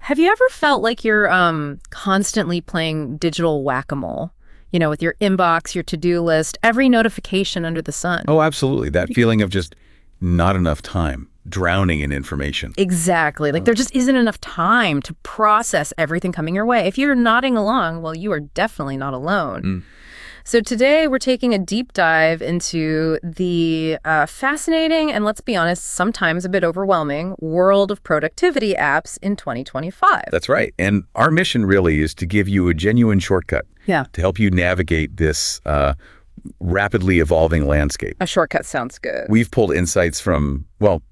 Have you ever felt like you're constantly playing digital whack-a-mole? You know, with your inbox, your to-do list, every notification under the sun. Oh, absolutely. That feeling of just not enough time, drowning in information. Exactly. Like there just isn't enough time to process everything coming your way. If you're nodding along, well, you are definitely not alone. So today we're taking a deep dive into the fascinating and, let's be honest, sometimes a bit overwhelming world of productivity apps in 2025. That's right. And our mission really is to give you a genuine shortcut to help you navigate this rapidly evolving landscape. A shortcut sounds good. We've pulled insights from, well,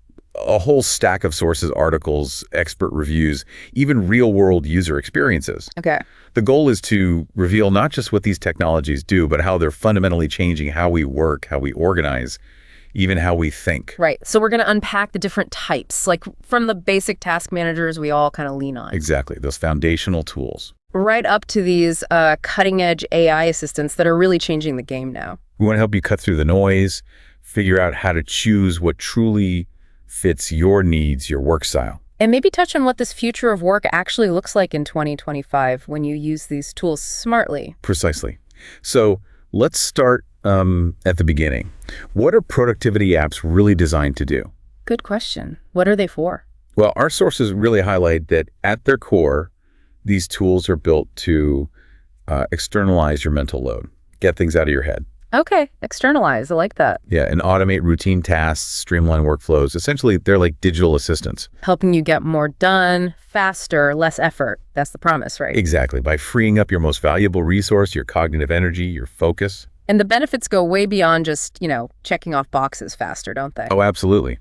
a whole stack of sources, articles, expert reviews, even real-world user experiences. Okay. The goal is to reveal not just what these technologies do, but how they're fundamentally changing how we work, how we organize, even how we think. Right. So we're going to unpack the different types, like from the basic task managers we all kind of lean on. Exactly. Those foundational tools. Right up to these cutting-edge AI assistants that are really changing the game now. We want to help you cut through the noise, figure out how to choose what truly fits your needs, your work style. And maybe touch on what this future of work actually looks like in 2025 when you use these tools smartly. Precisely. So let's start at the beginning. What are productivity apps really designed to do? Good question. What are they for? Well, our sources really highlight that at their core, these tools are built to externalize your mental load, get things out of your head. Okay, externalize. I like that. Yeah, and automate routine tasks, streamline workflows. Essentially, they're like digital assistants. Helping you get more done, faster, less effort. That's the promise, right? Exactly. By freeing up your most valuable resource, your cognitive energy, your focus. And the benefits go way beyond just, checking off boxes faster, don't they? Oh, absolutely.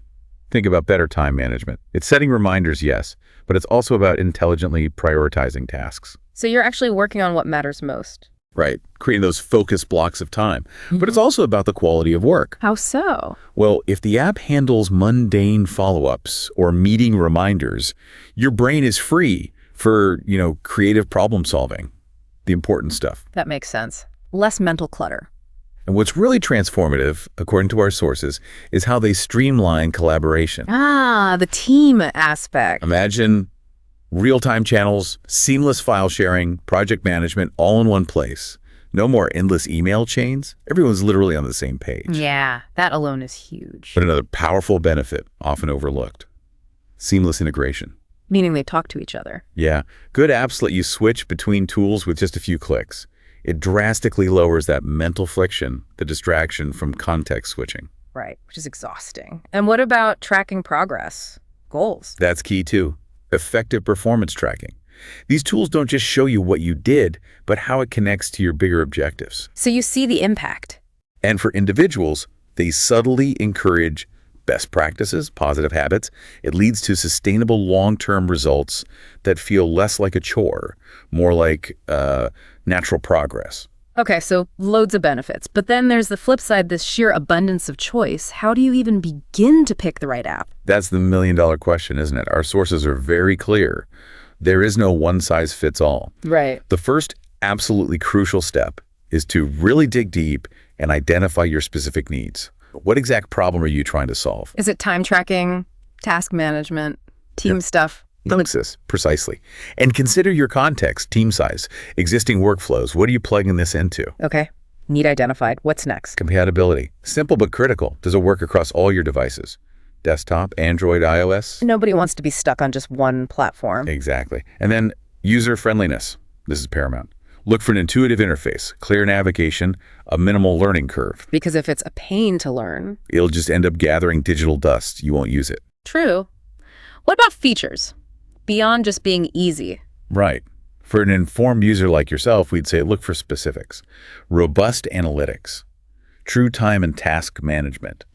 Think about better time management. It's setting reminders, yes, but it's also about intelligently prioritizing tasks. So you're actually working on what matters most. Right, creating those focus blocks of time. But it's also about the quality of work. How so? Well, if the app handles mundane follow-ups or meeting reminders, your brain is free for, creative problem solving, the important stuff. That makes sense. Less mental clutter. And what's really transformative, according to our sources, is how they streamline collaboration. Ah, the team aspect. Imagine real-time channels, seamless file sharing, project management, all in one place. No more endless email chains. Everyone's literally on the same page. Yeah, that alone is huge. But another powerful benefit, often overlooked, seamless integration. Meaning they talk to each other. Yeah, good apps let you switch between tools with just a few clicks. It drastically lowers that mental friction, the distraction from context switching. Right, which is exhausting. And what about tracking progress? Goals? That's key too. Effective performance tracking. These tools don't just show you what you did, but how it connects to your bigger objectives. So you see the impact. And for individuals, they subtly encourage best practices, positive habits. It leads to sustainable long-term results that feel less like a chore, more like natural progress. Okay, so loads of benefits. But then there's the flip side, this sheer abundance of choice. How do you even begin to pick the right app? That's the million-dollar question, isn't it? Our sources are very clear. There is no one-size-fits-all. Right. The first absolutely crucial step is to really dig deep and identify your specific needs. What exact problem are you trying to solve? Is it time tracking, task management, team stuff? Ellipsis, precisely. And consider your context, team size, existing workflows. What are you plugging this into? Okay. Need identified. What's next? Compatibility. Simple but critical. Does it work across all your devices? Desktop, Android, iOS? Nobody wants to be stuck on just one platform. Exactly. And then user friendliness. This is paramount. Look for an intuitive interface, clear navigation, a minimal learning curve. Because if it's a pain to learn, it'll just end up gathering digital dust. You won't use it. True. What about features? Beyond just being easy. Right. For an informed user like yourself, we'd say look for specifics. Robust analytics, true time and task management,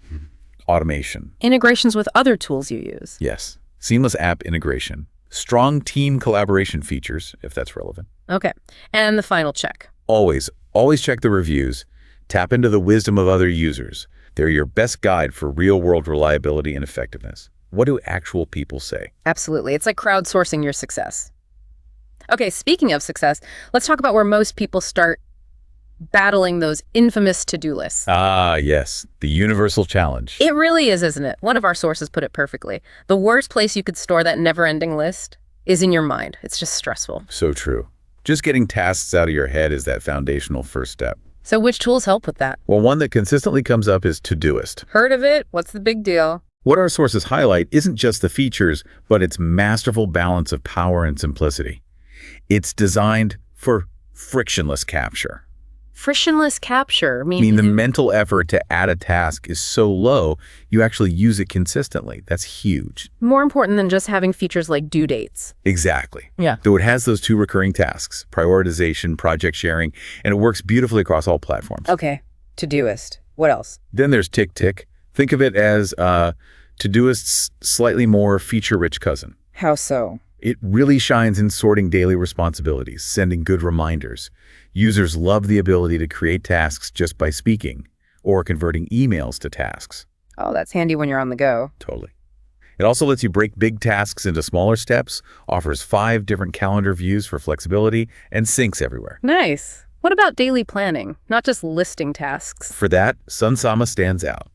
automation. Integrations with other tools you use. Yes. Seamless app integration. Strong team collaboration features, if that's relevant. Okay. And the final check. Always check the reviews. Tap into the wisdom of other users. They're your best guide for real-world reliability and effectiveness. What do actual people say? Absolutely. It's like crowdsourcing your success. Okay, speaking of success, let's talk about where most people start battling those infamous to-do lists. Ah, yes. The universal challenge. It really is, isn't it? One of our sources put it perfectly. The worst place you could store that never-ending list is in your mind. It's just stressful. So true. Just getting tasks out of your head is that foundational first step. So which tools help with that? Well, one that consistently comes up is Todoist. Heard of it? What's the big deal? What our sources highlight isn't just the features, but its masterful balance of power and simplicity. It's designed for frictionless capture. Frictionless capture I mean, the mental effort to add a task is so low, you actually use it consistently. That's huge. more important than just having features like due dates. Exactly. Yeah. Though it has those two recurring tasks, prioritization, project sharing, and it works beautifully across all platforms. Okay. Todoist. What else? Then there's Tick. Think of it as Todoist's slightly more feature-rich cousin. How so? It really shines in sorting daily responsibilities, sending good reminders. Users love the ability to create tasks just by speaking, or converting emails to tasks. Oh, that's handy when you're on the go. Totally. It also lets you break big tasks into smaller steps, offers 5 different calendar views for flexibility, and syncs everywhere. Nice. What about daily planning, not just listing tasks? For that, Sunsama stands out.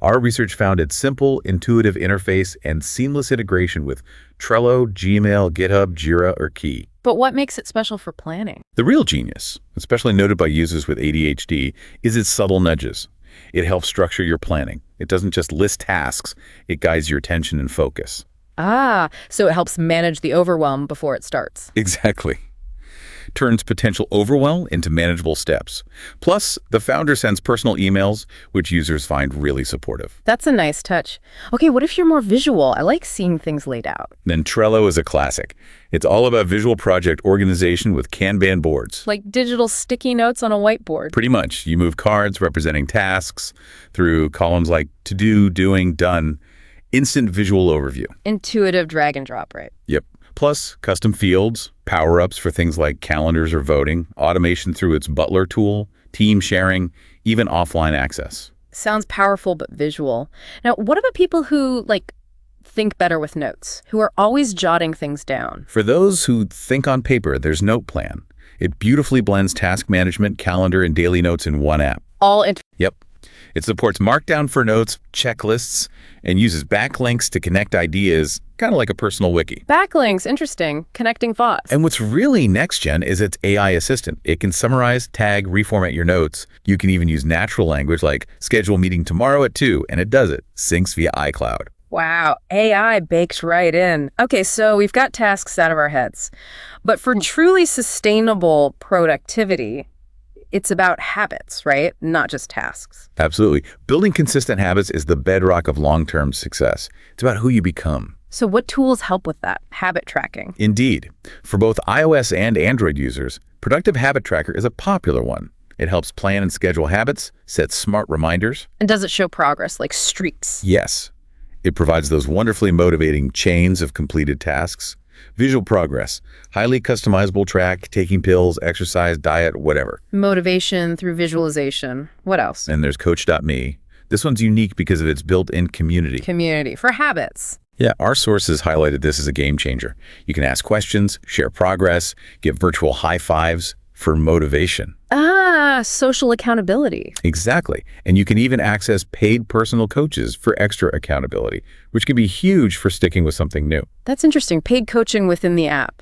Our research found its simple, intuitive interface and seamless integration with Trello, Gmail, GitHub, Jira, or Key. But what makes it special for planning? The real genius, especially noted by users with ADHD, is its subtle nudges. It helps structure your planning. It doesn't just list tasks, it guides your attention and focus. Ah, so it helps manage the overwhelm before it starts. Exactly. Turns potential overwhelm into manageable steps. Plus, the founder sends personal emails, which users find really supportive. That's a nice touch. Okay, what if you're more visual? I like seeing things laid out. Then Trello is a classic. It's all about visual project organization with Kanban boards. Like digital sticky notes on a whiteboard. Pretty much. You move cards representing tasks through columns like to do, doing, done. Instant visual overview. Intuitive drag and drop, right? Yep. Plus, custom fields, power-ups for things like calendars or voting, automation through its Butler tool, team sharing, even offline access. Sounds powerful but visual. Now, what about people who, think better with notes, who are always jotting things down? For those who think on paper, there's Note Plan. It beautifully blends task management, calendar, and daily notes in one app. Yep. It supports Markdown for notes, checklists, and uses backlinks to connect ideas, kind of like a personal wiki. Backlinks, interesting. Connecting thoughts. And what's really next-gen is its AI assistant. It can summarize, tag, reformat your notes. You can even use natural language like schedule meeting tomorrow at 2, and it does it. Syncs via iCloud. Wow, AI baked right in. Okay, so we've got tasks out of our heads. But for truly sustainable productivity, it's about habits, right? Not just tasks. Absolutely. Building consistent habits is the bedrock of long-term success. It's about who you become. So what tools help with that? Habit tracking. Indeed. For both iOS and Android users, Productive Habit Tracker is a popular one. It helps plan and schedule habits, sets smart reminders. And does it show progress, like streaks? Yes. It provides those wonderfully motivating chains of completed tasks. Visual progress, highly customizable track, taking pills, exercise, diet, whatever. Motivation through visualization. What else? And there's Coach.me. This one's unique because of its built-in community. Community for habits. Yeah, our sources highlighted this as a game changer. You can ask questions, share progress, give virtual high fives for motivation. Ah, social accountability. Exactly. And you can even access paid personal coaches for extra accountability, which can be huge for sticking with something new. That's interesting. Paid coaching within the app.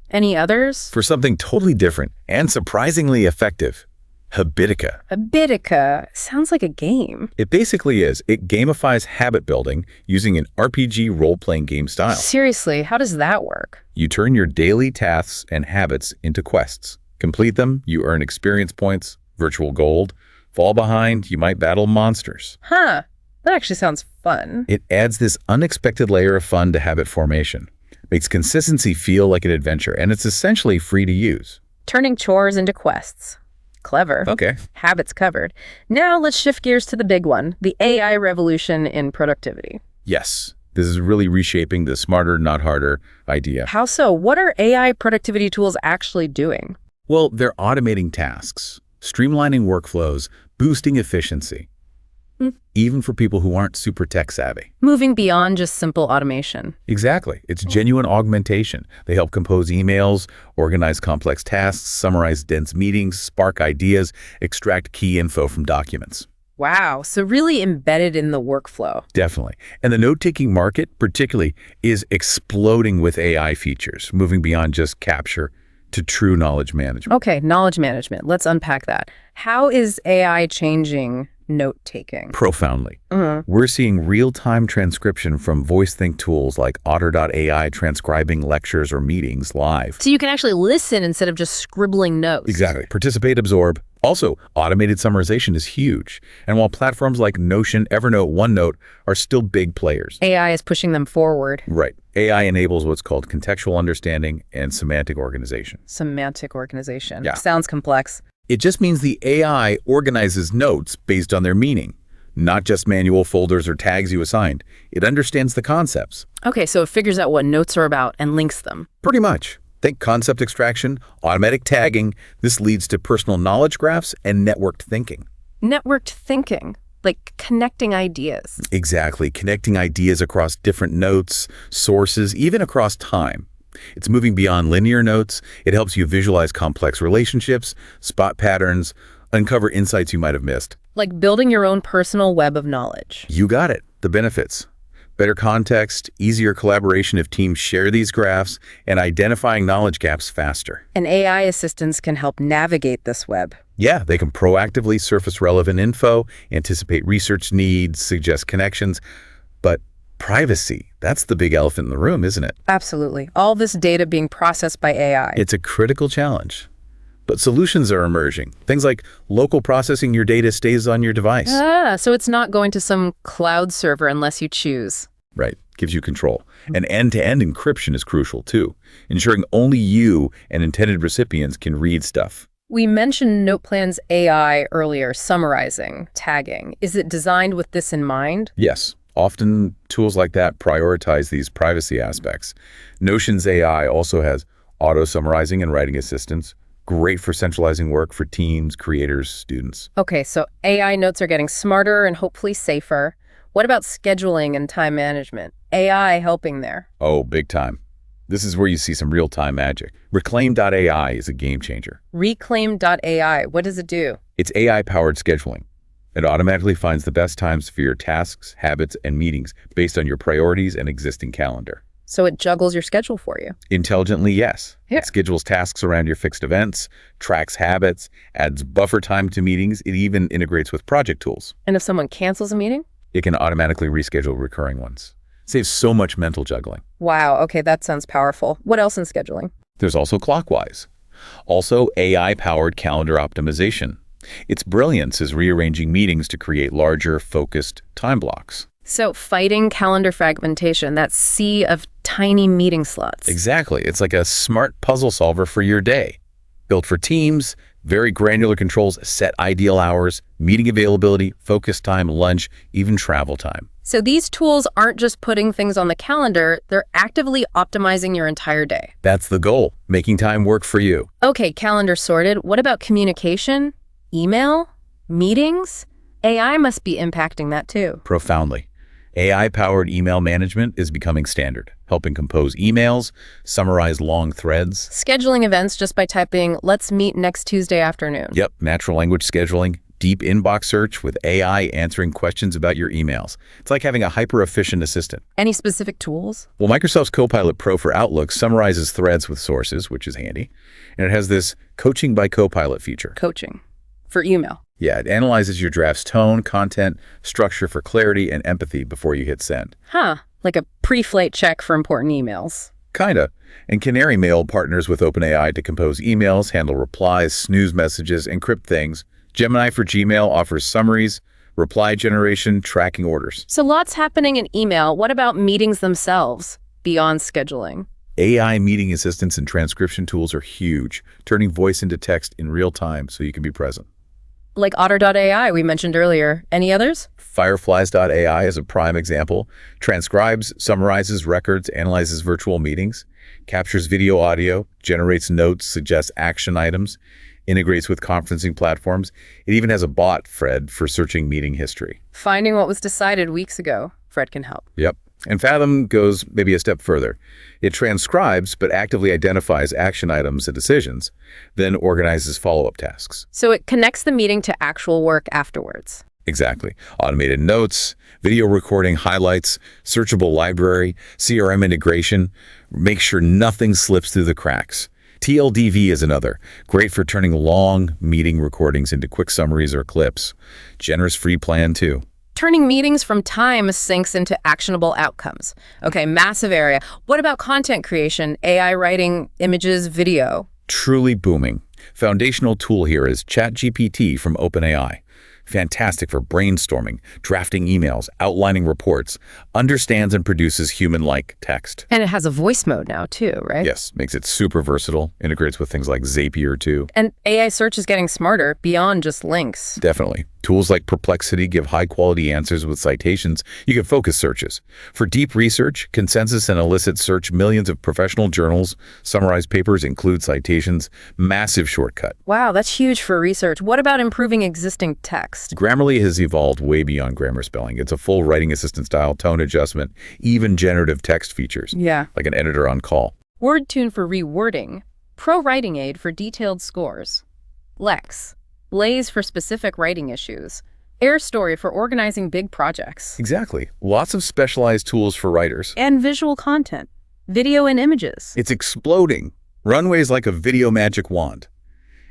Any others? For something totally different and surprisingly effective, Habitica. Habitica. Sounds like a game. It basically is. It gamifies habit building using an RPG role-playing game style. Seriously, how does that work? You turn your daily tasks and habits into quests. Complete them, you earn experience points, virtual gold. Fall behind, you might battle monsters. Huh. That actually sounds fun. It adds this unexpected layer of fun to habit formation. Makes consistency feel like an adventure, and it's essentially free to use. Turning chores into quests. Clever. Okay. Habits covered. Now let's shift gears to the big one, the AI revolution in productivity. Yes. This is really reshaping the smarter, not harder idea. How so? What are AI productivity tools actually doing? Well, they're automating tasks, streamlining workflows, boosting efficiency, even for people who aren't super tech savvy. Moving beyond just simple automation. Exactly. It's genuine augmentation. They help compose emails, organize complex tasks, summarize dense meetings, spark ideas, extract key info from documents. Wow, so really embedded in the workflow. Definitely. And the note-taking market, particularly, is exploding with AI features, moving beyond just capture to true knowledge management. Okay, knowledge management. Let's unpack that. How is AI changing note-taking? Profoundly. We're seeing real-time transcription from voice-think tools like Otter.ai transcribing lectures or meetings live. So you can actually listen instead of just scribbling notes. Exactly. Participate, absorb. Also, automated summarization is huge. And while platforms like Notion, Evernote, OneNote are still big players. AI is pushing them forward. Right. AI enables what's called contextual understanding and semantic organization. Semantic organization. Yeah. Sounds complex. It just means the AI organizes notes based on their meaning, not just manual folders or tags you assigned. It understands the concepts. Okay, so it figures out what notes are about and links them. Pretty much. Think concept extraction, automatic tagging. This leads to personal knowledge graphs and networked thinking. Networked thinking, like connecting ideas. Exactly. Connecting ideas across different notes, sources, even across time. It's moving beyond linear notes. It helps you visualize complex relationships, spot patterns, uncover insights you might have missed. Like building your own personal web of knowledge. You got it. The benefits. Better context, easier collaboration if teams share these graphs, and identifying knowledge gaps faster. And AI assistants can help navigate this web. Yeah, they can proactively surface relevant info, anticipate research needs, suggest connections. But privacy, that's the big elephant in the room, isn't it? Absolutely. All this data being processed by AI. It's a critical challenge. But solutions are emerging. Things like local processing your data stays on your device. So it's not going to some cloud server unless you choose. Right. Gives you control. And end-to-end encryption is crucial, too, ensuring only you and intended recipients can read stuff. We mentioned NotePlan's AI earlier, summarizing, tagging. Is it designed with this in mind? Yes. Often tools like that prioritize these privacy aspects. Notion's AI also has auto-summarizing and writing assistance. Great for centralizing work for teams, creators, students. Okay, so AI notes are getting smarter and hopefully safer. What about scheduling and time management? AI helping there? Oh, big time. This is where you see some real-time magic. Reclaim.ai is a game changer. Reclaim.ai, what does it do? It's AI-powered scheduling. It automatically finds the best times for your tasks, habits, and meetings based on your priorities and existing calendar. So it juggles your schedule for you? Intelligently, yes. Yeah. It schedules tasks around your fixed events, tracks habits, adds buffer time to meetings. It even integrates with project tools. And if someone cancels a meeting? It can automatically reschedule recurring ones. Saves so much mental juggling. Wow, okay, that sounds powerful. What else in scheduling? There's also Clockwise. Also AI-powered calendar optimization. Its brilliance is rearranging meetings to create larger, focused time blocks. So fighting calendar fragmentation, that sea of tiny meeting slots. Exactly. It's like a smart puzzle solver for your day. Built for teams, very granular controls, set ideal hours, meeting availability, focus time, lunch, even travel time. So these tools aren't just putting things on the calendar, they're actively optimizing your entire day. That's the goal, making time work for you. Okay, calendar sorted. What about communication? Email? Meetings? AI must be impacting that too. Profoundly. AI-powered email management is becoming standard, helping compose emails, summarize long threads. Scheduling events just by typing, let's meet next Tuesday afternoon. Yep, natural language scheduling, deep inbox search with AI answering questions about your emails. It's like having a hyper-efficient assistant. Any specific tools? Well, Microsoft's Copilot Pro for Outlook summarizes threads with sources, which is handy. And it has this coaching by Copilot feature. Coaching. For email. Yeah, it analyzes your draft's tone, content, structure for clarity and empathy before you hit send. Huh, like a pre-flight check for important emails. Kinda. And Canary Mail partners with OpenAI to compose emails, handle replies, snooze messages, encrypt things. Gemini for Gmail offers summaries, reply generation, tracking orders. So lots happening in email. What about meetings themselves, beyond scheduling? AI meeting assistants and transcription tools are huge, turning voice into text in real time so you can be present. Like Otter.ai we mentioned earlier. Any others? Fireflies.ai is a prime example. Transcribes, summarizes records, analyzes virtual meetings, captures video audio, generates notes, suggests action items, integrates with conferencing platforms. It even has a bot, Fred, for searching meeting history. Finding what was decided weeks ago. Fred can help. Yep. And Fathom goes maybe a step further. It transcribes but actively identifies action items and decisions, then organizes follow-up tasks. So it connects the meeting to actual work afterwards. Exactly. Automated notes, video recording, highlights, searchable library, CRM integration. Make sure nothing slips through the cracks. TLDV is another. Great for turning long meeting recordings into quick summaries or clips. Generous free plan too. Turning meetings from time sinks into actionable outcomes. Okay, massive area. What about content creation, AI writing, images, video? Truly booming. Foundational tool here is ChatGPT from OpenAI. Fantastic for brainstorming, drafting emails, outlining reports, understands and produces human-like text. And it has a voice mode now too, right? Yes, makes it super versatile, integrates with things like Zapier too. And AI search is getting smarter beyond just links. Definitely. Tools like Perplexity give high-quality answers with citations. You can focus searches. For deep research, consensus and elicit search, millions of professional journals, summarized papers include citations, massive shortcut. Wow, that's huge for research. What about improving existing text? Grammarly has evolved way beyond grammar spelling. It's a full writing assistant style, tone adjustment, even generative text features. Yeah. Like an editor on call. WordTune for rewording. Pro Writing Aid for detailed scores. Lex. Blaze for specific writing issues. AirStory for organizing big projects. Exactly. Lots of specialized tools for writers. And visual content. Video and images. It's exploding. Runway is like a video magic wand.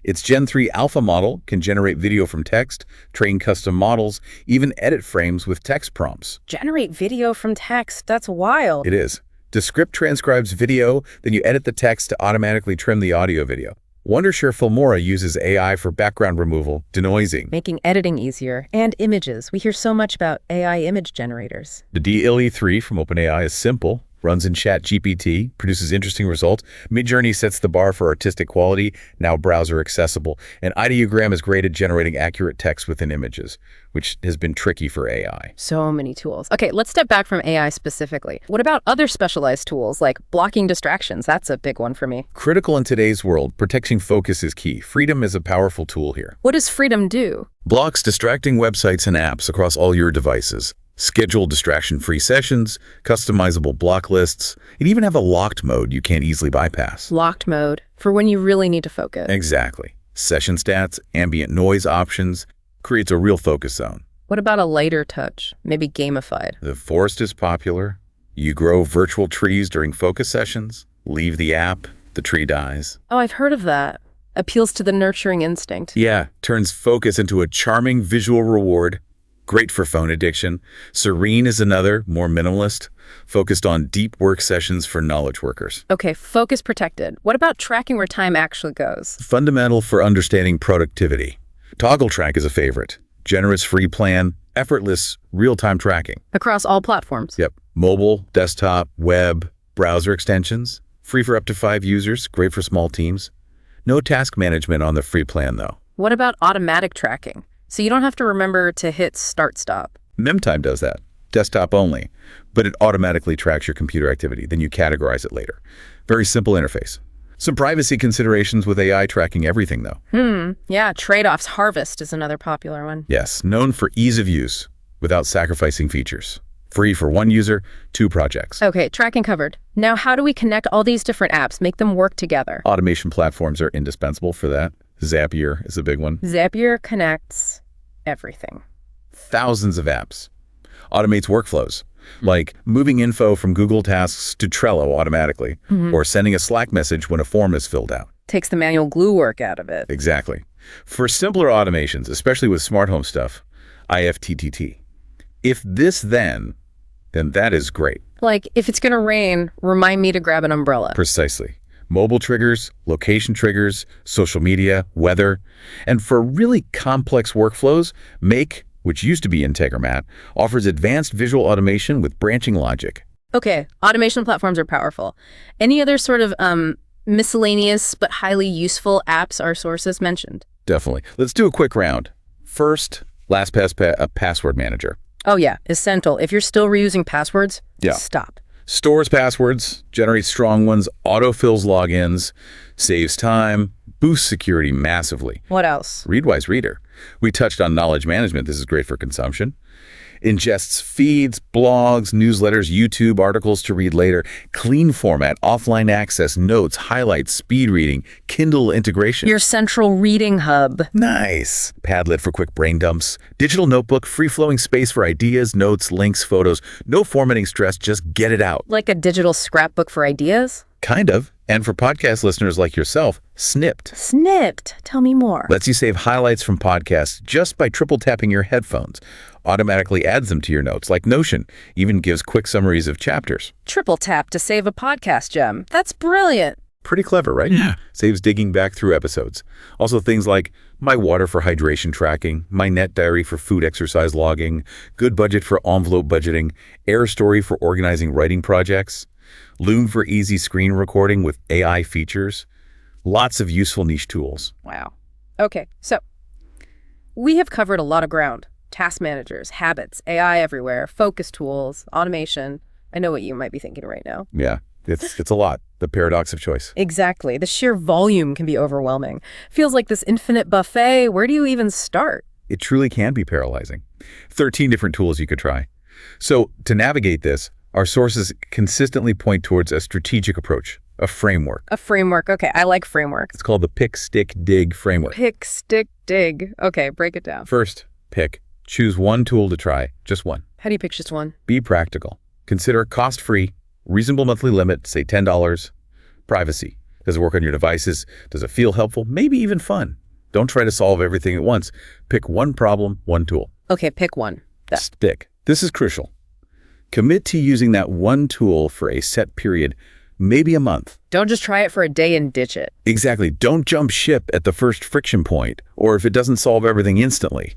Its Gen 3 alpha model can generate video from text, train custom models, even edit frames with text prompts. Generate video from text. That's wild. It is. Descript transcribes video, then you edit the text to automatically trim the audio video. Wondershare Filmora uses AI for background removal, denoising. Making editing easier. And images. We hear so much about AI image generators. The DLE3 from OpenAI is simple, runs in ChatGPT, produces interesting results. Midjourney sets the bar for artistic quality, now browser accessible. And Ideogram is great at generating accurate text within images, which has been tricky for AI. So many tools. Okay, let's step back from AI specifically. What about other specialized tools like blocking distractions? That's a big one for me. Critical in today's world, protecting focus is key. Freedom is a powerful tool here. What does Freedom do? Blocks distracting websites and apps across all your devices. Schedule distraction-free sessions, customizable block lists, and even have a locked mode you can't easily bypass. Locked mode, for when you really need to focus. Exactly. Session stats, ambient noise options, creates a real focus zone. What about a lighter touch, maybe gamified? The forest is popular. You grow virtual trees during focus sessions, leave the app, the tree dies. Oh, I've heard of that. Appeals to the nurturing instinct. Yeah, turns focus into a charming visual reward. Great for phone addiction. Serene is another, more minimalist, focused on deep work sessions for knowledge workers. Okay, focus protected. What about tracking where time actually goes? Fundamental for understanding productivity. Toggle Track is a favorite. Generous free plan, effortless, real-time tracking. Across all platforms? Yep. Mobile, desktop, web, browser extensions. Free for up to 5 users, great for small teams. No task management on the free plan, though. What about automatic tracking? So you don't have to remember to hit start-stop. MemTime does that, desktop only, but it automatically tracks your computer activity, then you categorize it later. Very simple interface. Some privacy considerations with AI tracking everything, though. Yeah, trade-offs. Harvest is another popular one. Yes, known for ease of use without sacrificing features. Free for 1 user, 2 projects. Okay, tracking covered. Now, how do we connect all these different apps, make them work together? Automation platforms are indispensable for that. Zapier is a big one. Zapier connects everything. Thousands of apps. Automates workflows, like moving info from Google Tasks to Trello automatically, or sending a Slack message when a form is filled out. Takes the manual glue work out of it. Exactly. For simpler automations, especially with smart home stuff, IFTTT. If this then that is great. Like, if it's going to rain, remind me to grab an umbrella. Precisely. Mobile triggers, location triggers, social media, weather. And for really complex workflows, Make, which used to be Integromat, offers advanced visual automation with branching logic. Okay, automation platforms are powerful. Any other sort of miscellaneous but highly useful apps our sources mentioned? Definitely. Let's do a quick round. First, LastPass password manager. Oh yeah, essential. If you're still reusing passwords, stop. Stores passwords, generates strong ones, autofills logins, saves time, boosts security massively. What else? Readwise Reader. We touched on knowledge management. This is great for consumption. Ingests feeds, blogs, newsletters, YouTube articles to read later, clean format, offline access, notes, highlights, speed reading, Kindle integration. Your central reading hub. Nice. Padlet for quick brain dumps. Digital notebook, free-flowing space for ideas, notes, links, photos. No formatting stress, just get it out. Like a digital scrapbook for ideas? Kind of. And for podcast listeners like yourself, Snipped. Snipped. Tell me more. Lets you save highlights from podcasts just by triple tapping your headphones. Automatically adds them to your notes, like Notion. Even gives quick summaries of chapters. Triple tap to save a podcast gem. That's brilliant. Pretty clever, right? Yeah. Saves digging back through episodes. Also things like My Water for hydration tracking, My Net Diary for food exercise logging, Good Budget for envelope budgeting, Air Story for organizing writing projects, Loom for easy screen recording with AI features. Lots of useful niche tools. Wow. Okay, so we have covered a lot of ground. Task managers, habits, AI everywhere, focus tools, automation. I know what you might be thinking right now. Yeah, it's a lot. The paradox of choice. Exactly. The sheer volume can be overwhelming. Feels like this infinite buffet. Where do you even start? It truly can be paralyzing. 13 different tools you could try. So to navigate this, our sources consistently point towards a strategic approach, a framework. A framework. Okay, I like frameworks. It's called the Pick, Stick, Dig framework. Pick, stick, dig. Okay, break it down. First, pick. Choose one tool to try, just one. How do you pick just one? Be practical. Consider cost-free, reasonable monthly limit, say $10. Privacy. Does it work on your devices? Does it feel helpful? Maybe even fun. Don't try to solve everything at once. Pick one problem, one tool. Okay, pick one. Stick. This is crucial. Commit to using that one tool for a set period, maybe a month. Don't just try it for a day and ditch it. Exactly. Don't jump ship at the first friction point, or if it doesn't solve everything instantly.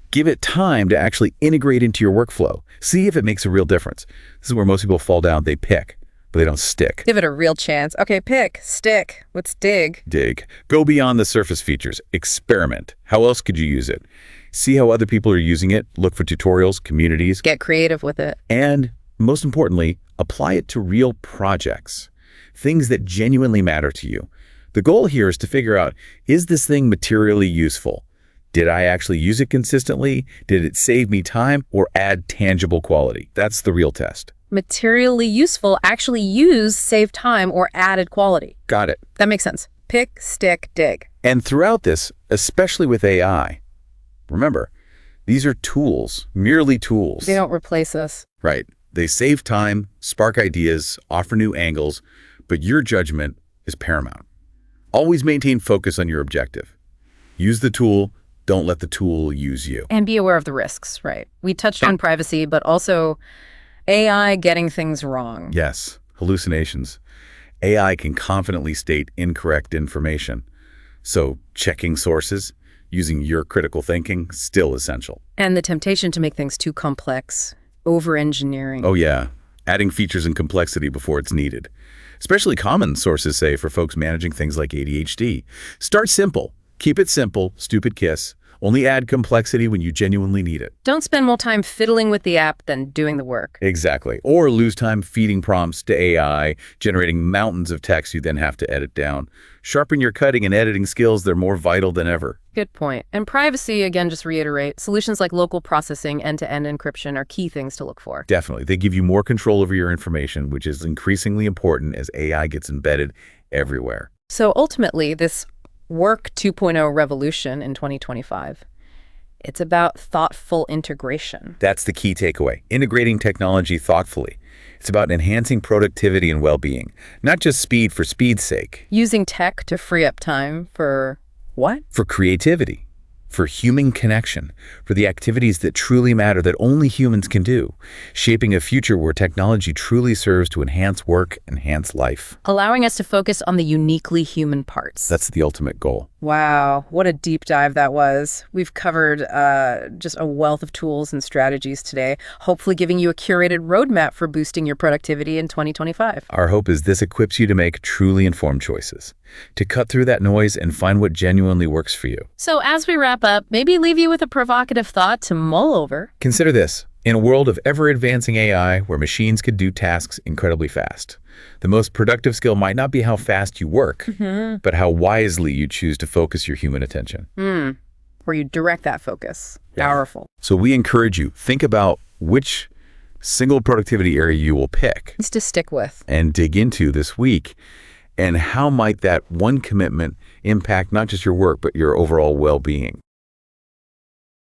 Give it time to actually integrate into your workflow. See if it makes a real difference. This is where most people fall down. They pick, but they don't stick. Give it a real chance. Okay, pick, stick. Let's dig. Dig. Go beyond the surface features. Experiment. How else could you use it? See how other people are using it. Look for tutorials, communities. Get creative with it. And most importantly, apply it to real projects. Things that genuinely matter to you. The goal here is to figure out, is this thing materially useful? Did I actually use it consistently? Did it save me time or add tangible quality? That's the real test. Materially useful, actually use, save time, or added quality. Got it. That makes sense. Pick, stick, dig. And throughout this, especially with AI, remember, these are tools, merely tools. They don't replace us. Right. They save time, spark ideas, offer new angles, but your judgment is paramount. Always maintain focus on your objective. Use the tool. Don't let the tool use you. And be aware of the risks, right? We touched on privacy, but also AI getting things wrong. Yes, hallucinations. AI can confidently state incorrect information. So checking sources, using your critical thinking, still essential. And the temptation to make things too complex, over-engineering. Oh yeah, adding features and complexity before it's needed. Especially common sources say for folks managing things like ADHD. Start simple. Keep it simple, stupid kiss. Only add complexity when you genuinely need it. Don't spend more time fiddling with the app than doing the work. Exactly. Or lose time feeding prompts to AI, generating mountains of text you then have to edit down. Sharpen your cutting and editing skills. They're more vital than ever. Good point. And privacy, again, just reiterate, solutions like local processing, end-to-end encryption are key things to look for. Definitely. They give you more control over your information, which is increasingly important as AI gets embedded everywhere. So ultimately, this Work 2.0 revolution in 2025. It's about thoughtful integration. That's the key takeaway. Integrating technology thoughtfully. It's about enhancing productivity and well-being, not just speed for speed's sake. Using tech to free up time for what? For creativity, for human connection, for the activities that truly matter that only humans can do, shaping a future where technology truly serves to enhance work, enhance life. Allowing us to focus on the uniquely human parts. That's the ultimate goal. Wow, what a deep dive that was. We've covered just a wealth of tools and strategies today, hopefully giving you a curated roadmap for boosting your productivity in 2025. Our hope is this equips you to make truly informed choices, to cut through that noise and find what genuinely works for you. So as we wrap up, maybe leave you with a provocative thought to mull over. Consider this. In a world of ever-advancing AI where machines could do tasks incredibly fast, the most productive skill might not be how fast you work, but how wisely you choose to focus your human attention. where you direct that focus. Yeah. Powerful. So we encourage you, think about which single productivity area you will pick. It's to stick with. And dig into this week. And how might that one commitment impact not just your work, but your overall well-being?